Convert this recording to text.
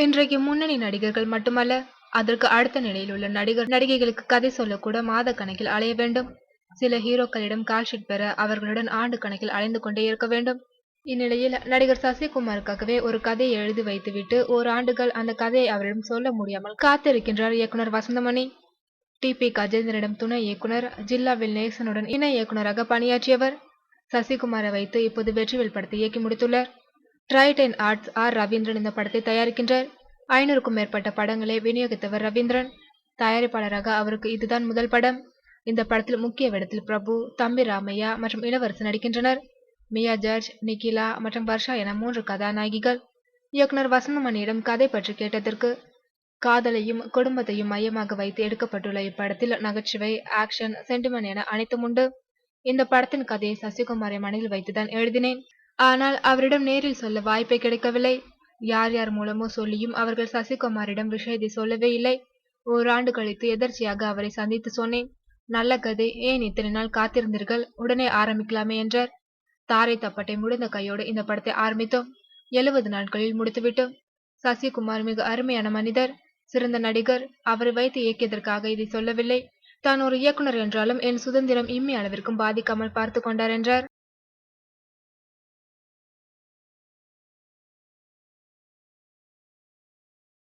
இன்றைக்கு முன்னணி நடிகர்கள் மட்டுமல்ல, அதற்கு அடுத்த நிலையில் உள்ள நடிகர் நடிகைகளுக்கு கதை சொல்லக்கூட மாத கணக்கில் அலைய வேண்டும். சில ஹீரோக்களிடம் கால்ஷீட் பெற அவர்களுடன் ஆண்டு கணக்கில் அலைந்து கொண்டே இருக்க வேண்டும். இந்நிலையில் நடிகர் சசிகுமாருக்காகவே ஒரு கதையை எழுதி வைத்துவிட்டு ஓராண்டுகள் அந்த கதையை அவரிடம் சொல்ல முடியாமல் காத்திருக்கின்றார் இயக்குனர் வசந்தமணி. டி.பி. கஜேந்திரனிடம் துணை இயக்குனர், ஜில்லாவில் நேசனுடன் இணை இயக்குனராக பணியாற்றியவர். சசிகுமாரை வைத்து இப்போது வெற்றிவேல் படத்தை இயக்கி முடித்துள்ளார். ட்ரைடன் ஆர்ட்ஸ் ஆர். ரவீந்திரன் இந்த படத்தை தயாரிக்கின்றார். 500க்கும் மேற்பட்ட படங்களை விநியோகித்தவர் ரவீந்திரன். தயாரிப்பாளராக அவருக்கு இதுதான் முதல் படம். இந்த படத்தில் முக்கிய வேடத்தில் பிரபு, தம்பி ராமையா மற்றும் இளவரசு நடிக்கின்றனர். மியா ஜார்ஜ், நிகிலா மற்றும் வர்ஷா என 3 கதாநாயகிகள். இயக்குனர் வசந்தமணியிடம் கதை பற்றி கேட்டதற்கு, காதலையும் குடும்பத்தையும் மையமாக வைத்து எடுக்கப்பட்டுள்ள இப்படத்தில் நகைச்சுவை, ஆக்ஷன், சென்டிமெண்ட் என அனைத்தும் உண்டு. இந்த படத்தின் கதையை சசிகுமாரை மனதில் வைத்துதான் எழுதினேன். ஆனால் அவரிடம் நேரில் சொல்ல வாய்ப்பே கிடைக்கவில்லை. யார் யார் மூலமோ சொல்லியும் அவர்கள் சசிகுமாரிடம் விஷயத்தை சொல்லவே இல்லை. ஓராண்டு கழித்து எதர்ச்சியாக அவரை சந்தித்து சொன்னேன். நல்ல கதை, ஏன் இத்தனை நாள் காத்திருந்தீர்கள், உடனே ஆரம்பிக்கலாமே என்றார். தாரை தப்பட்டை முடிந்த கையோடு இந்த படத்தை ஆரம்பித்தோம். 70 நாட்களில் முடித்துவிட்டோம். சசிகுமார் மிக அருமையான மனிதர், சிறந்த நடிகர். அவரை வைத்து இயக்கியதற்காக இதை சொல்லவில்லை. தான் ஒரு இயக்குனர் என்றாலும் என் சுதந்திரம் இம்மி அளவிற்கும் பாதிக்காமல் பார்த்து கொண்டார் என்றார்.